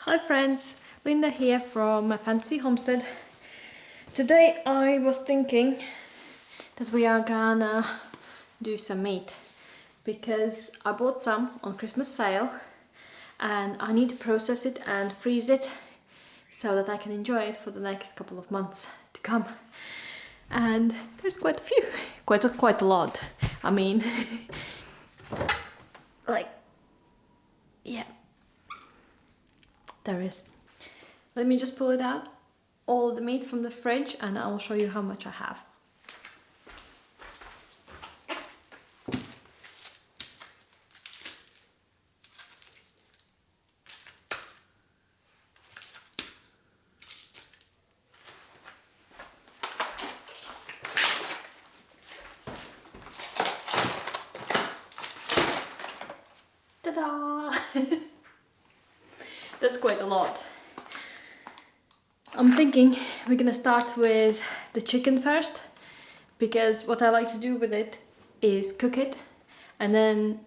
Hi friends, Linda here from my fancy homestead. Today I was thinking that we are gonna do some meat because I bought some on Christmas sale and I need to process it and freeze it so that I can enjoy it for the next couple of months to come. And there's quite a few, quite a lot. I mean, yeah, there is. Let me just pull it out, all of the meat from the fridge, and I will show you how much I have. Ta-da! That's quite a lot. I'm thinking we're gonna start with the chicken first, because what I like to do with it is cook it, and then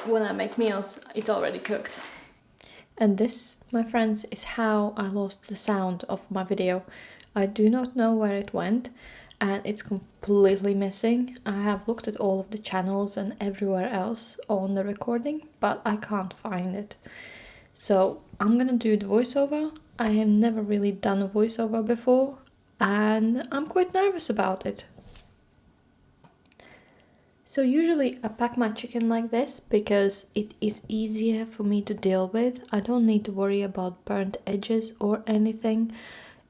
when I make meals, it's already cooked. And this, my friends, is how I lost the sound of my video. I do not know where it went, and it's completely missing. I have looked at all of the channels and everywhere else on the recording, but I can't find it. So I'm gonna do the voiceover. I have never really done a voiceover before, and I'm quite nervous about it. So usually I pack my chicken like this because it is easier for me to deal with. I don't need to worry about burnt edges or anything.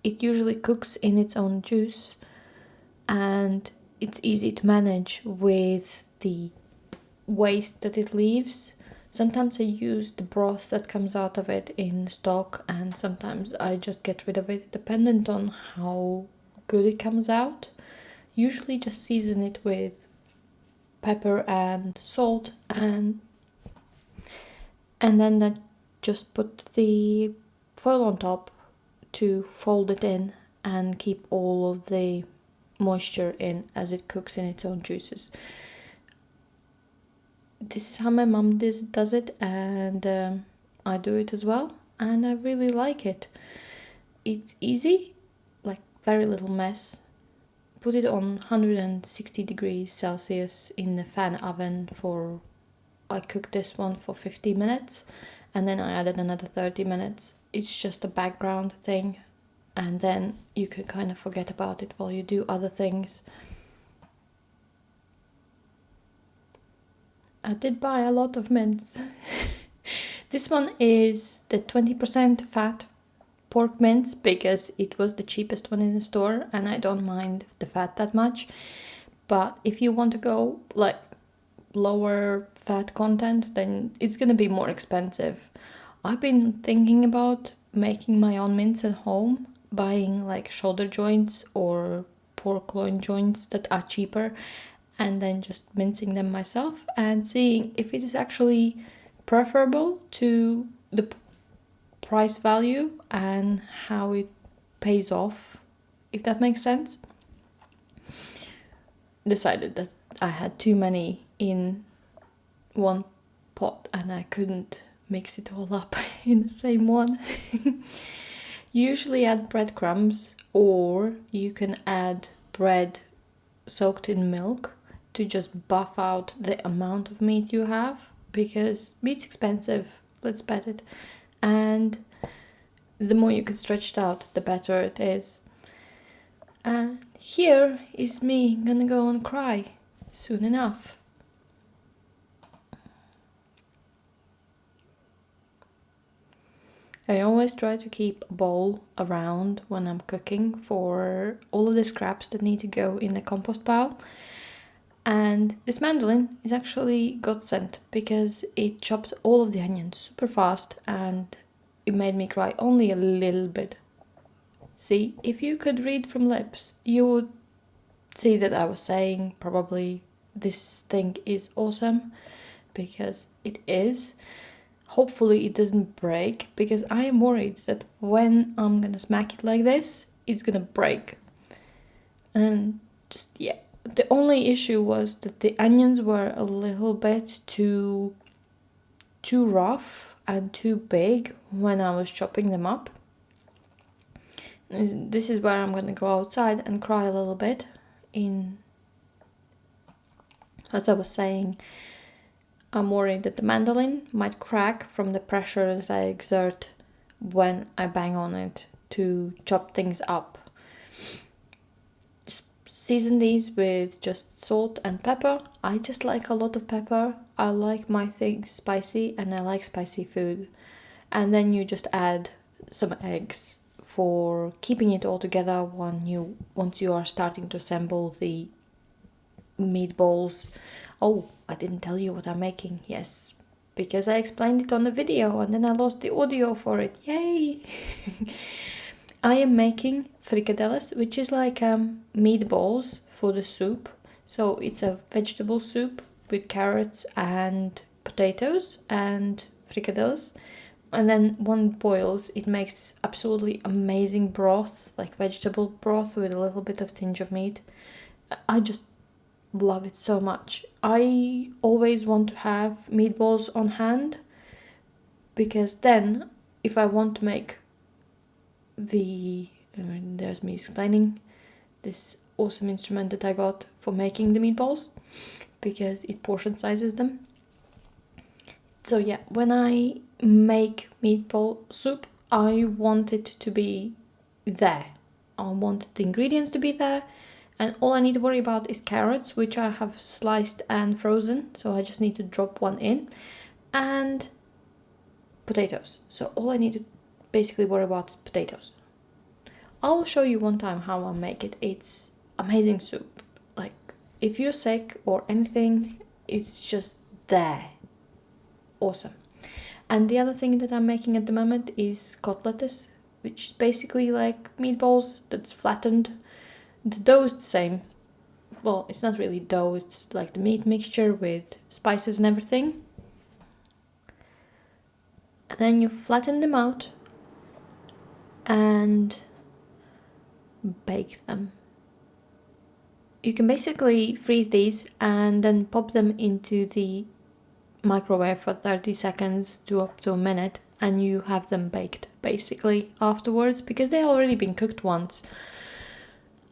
It usually cooks in its own juice and it's easy to manage with the waste that it leaves. Sometimes I use the broth that comes out of it in stock, and sometimes I just get rid of it, dependent on how good it comes out. Usually just season it with pepper and salt, and then just put the foil on top to fold it in and keep all of the moisture in as it cooks in its own juices. This is how my mum does it, and I do it as well, and I really like it. It's easy, like very little mess. Put it on 160 degrees Celsius in the fan oven for, I cooked this one for 50 minutes, and then I added another 30 minutes. It's just a background thing, and then you can kind of forget about it while you do other things. I did buy a lot of mince. This one is the 20% fat pork mince because it was the cheapest one in the store, and I don't mind the fat that much. But if you want to go like lower fat content, then it's gonna be more expensive. I've been thinking about making my own mince at home, buying like shoulder joints or pork loin joints that are cheaper, and then just mincing them myself and seeing if it is actually preferable to the price value and how it pays off, if that makes sense. Decided that I had too many in one pot and I couldn't mix it all up in the same one. Usually add breadcrumbs, or you can add bread soaked in milk to just buff out the amount of meat you have, because meat's expensive, let's bet it, and the more you can stretch it out, the better it is. And here is me gonna go and cry soon enough. I always try to keep a bowl around when I'm cooking for all of the scraps that need to go in the compost pile. And this mandolin is actually godsend because it chopped all of the onions super fast and it made me cry only a little bit. See, if you could read from lips, you would see that I was saying probably this thing is awesome, because it is. Hopefully it doesn't break, because I am worried that when I'm gonna smack it like this, it's gonna break. And just, yeah. The only issue was that the onions were a little bit too too rough and too big when I was chopping them up. This is where I'm gonna go outside and cry a little bit. As I was saying, I'm worried that the mandolin might crack from the pressure that I exert when I bang on it to chop things up. Season these with just salt and pepper. I just like a lot of pepper. I like my things spicy, and I like spicy food. And then you just add some eggs for keeping it all together once you are starting to assemble the meatballs. Oh, I didn't tell you what I'm making. Yes, because I explained it on the video and then I lost the audio for it. Yay! I am making frikadeles, which is like meatballs for the soup. So it's a vegetable soup with carrots and potatoes and frikadeles. And then when it boils, it makes this absolutely amazing broth, like vegetable broth with a little bit of tinge of meat. I just love it so much. I always want to have meatballs on hand, because then if I want to make there's me explaining this awesome instrument that I got for making the meatballs, because it portion sizes them. So yeah, when I make meatball soup, I want it to be there. I want the ingredients to be there, and all I need to worry about is carrots, which I have sliced and frozen, so I just need to drop one in, and potatoes. So all I need to basically worry about is potatoes. I will show you one time how I make it. It's amazing soup. Like, if you're sick or anything, it's just there. Awesome. And the other thing that I'm making at the moment is cotelettes, which is basically like meatballs that's flattened. The dough is the same. Well, it's not really dough, it's like the meat mixture with spices and everything. And then you flatten them out and bake them. You can basically freeze these and then pop them into the microwave for 30 seconds to up to a minute, and you have them baked basically afterwards, because they already been cooked once.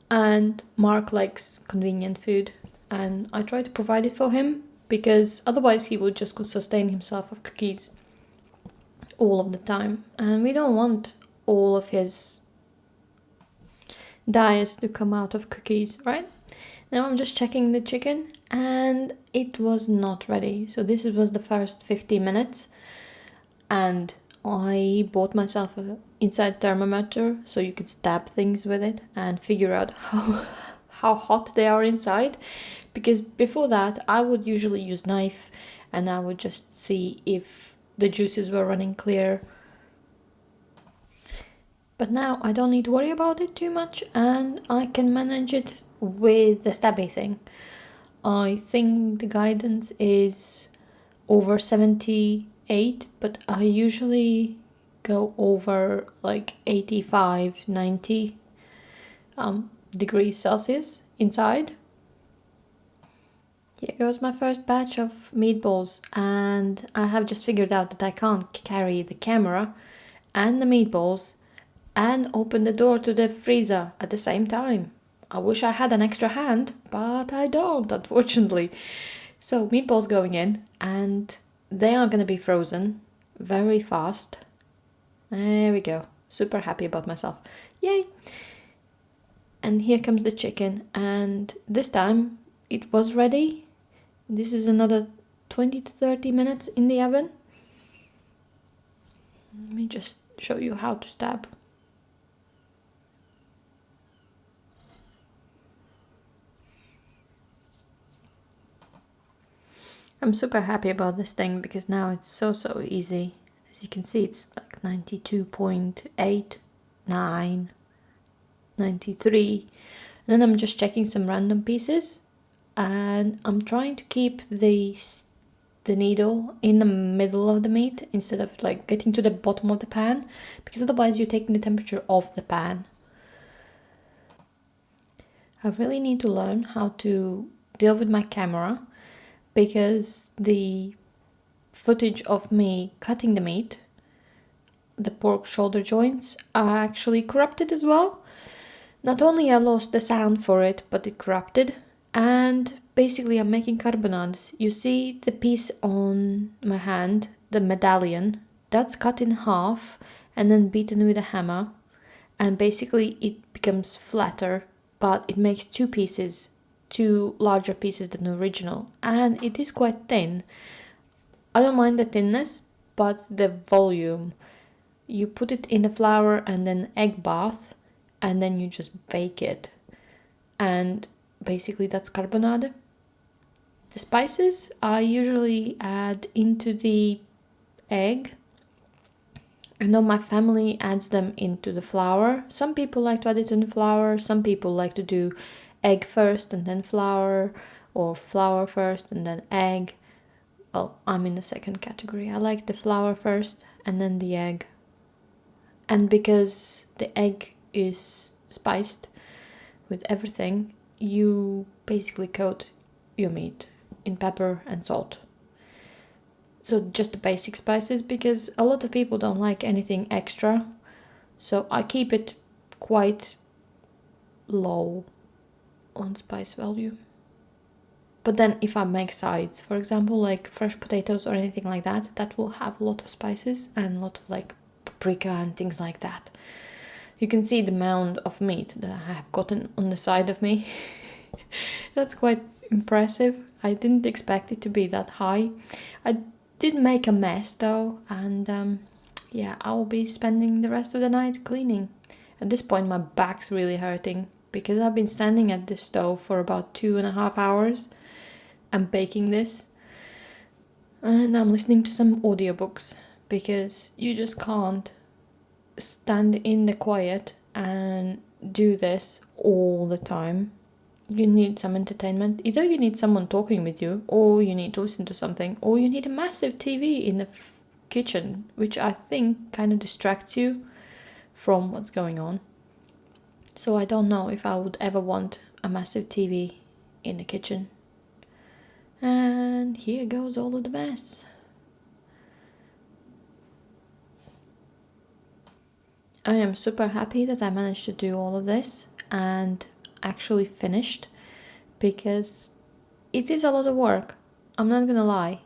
And Mark likes convenient food, and I try to provide it for him, because otherwise he would just sustain himself of cookies all of the time, and we don't want all of his diet to come out of cookies, right? Now I'm just checking the chicken and it was not ready. So this was the first 15 minutes, and I bought myself a inside thermometer so you could stab things with it and figure out how hot they are inside, because before that I would usually use knife and I would just see if the juices were running clear. But now I don't need to worry about it too much, and I can manage it with the stabby thing. I think the guidance is over 78, but I usually go over like 85, 90 degrees Celsius inside. Here goes my first batch of meatballs, and I have just figured out that I can't carry the camera and the meatballs and open the door to the freezer at the same time. I wish I had an extra hand, but I don't, unfortunately. So meatballs going in, and they are going to be frozen very fast. There we go. Super happy about myself. Yay! And here comes the chicken, and this time it was ready. This is another 20 to 30 minutes in the oven. Let me just show you how to stab. I'm super happy about this thing because now it's so easy. As you can see, it's like 92.8, 9, 93. And then I'm just checking some random pieces, and I'm trying to keep the needle in the middle of the meat instead of like getting to the bottom of the pan, because otherwise you're taking the temperature off the pan. I really need to learn how to deal with my camera, because the footage of me cutting the meat, the pork shoulder joints are actually corrupted as well. Not only I lost the sound for it, but it corrupted. And basically I'm making carbonades. You see the piece on my hand, the medallion, that's cut in half and then beaten with a hammer. And basically it becomes flatter, but it makes two pieces, two larger pieces than the original. And it is quite thin. I don't mind the thinness, but the volume. You put it in the flour and then egg bath, and then you just bake it. And basically that's carbonade. The spices I usually add into the egg. I know my family adds them into the flour. Some people like to add it in the flour. Some people like to do egg first and then flour, or flour first and then egg. Well, I'm in the second category. I like the flour first and then the egg. And because the egg is spiced with everything, you basically coat your meat in pepper and salt. So just the basic spices, because a lot of people don't like anything extra. So I keep it quite low on spice value. But then if I make sides, for example, like fresh potatoes or anything like that, that will have a lot of spices and a lot of like paprika and things like that. You can see the mound of meat that I have gotten on the side of me. That's quite impressive. I didn't expect it to be that high. I did make a mess though, and yeah, I'll be spending the rest of the night cleaning. At this point my back's really hurting because I've been standing at this stove for about 2.5 hours and baking this, and I'm listening to some audiobooks because you just can't stand in the quiet and do this all the time. You need some entertainment. Either you need someone talking with you, or you need to listen to something, or you need a massive TV in the kitchen, which I think kind of distracts you from what's going on. So I don't know if I would ever want a massive TV in the kitchen. And here goes all of the mess. I am super happy that I managed to do all of this and actually finished, because it is a lot of work, I'm not gonna lie,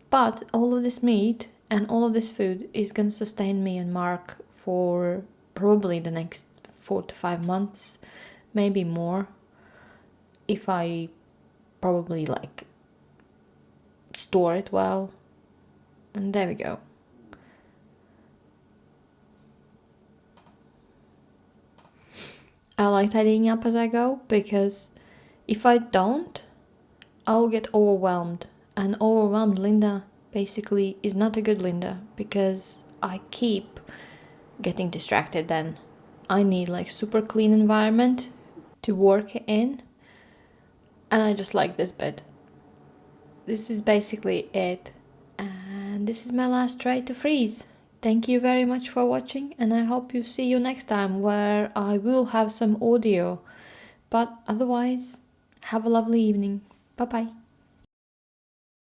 but all of this meat and all of this food is gonna sustain me and Mark for probably the next 4 to 5 months, maybe more, if I probably like store it well. And there we go. I like tidying up as I go, because if I don't, I'll get overwhelmed. And overwhelmed Linda basically is not a good Linda, because I keep getting distracted then. I need like super clean environment to work in, and I just like this bit. This is basically it, and this is my last try to freeze. Thank you very much for watching, and I hope you see you next time, where I will have some audio. But otherwise, have a lovely evening. Bye bye.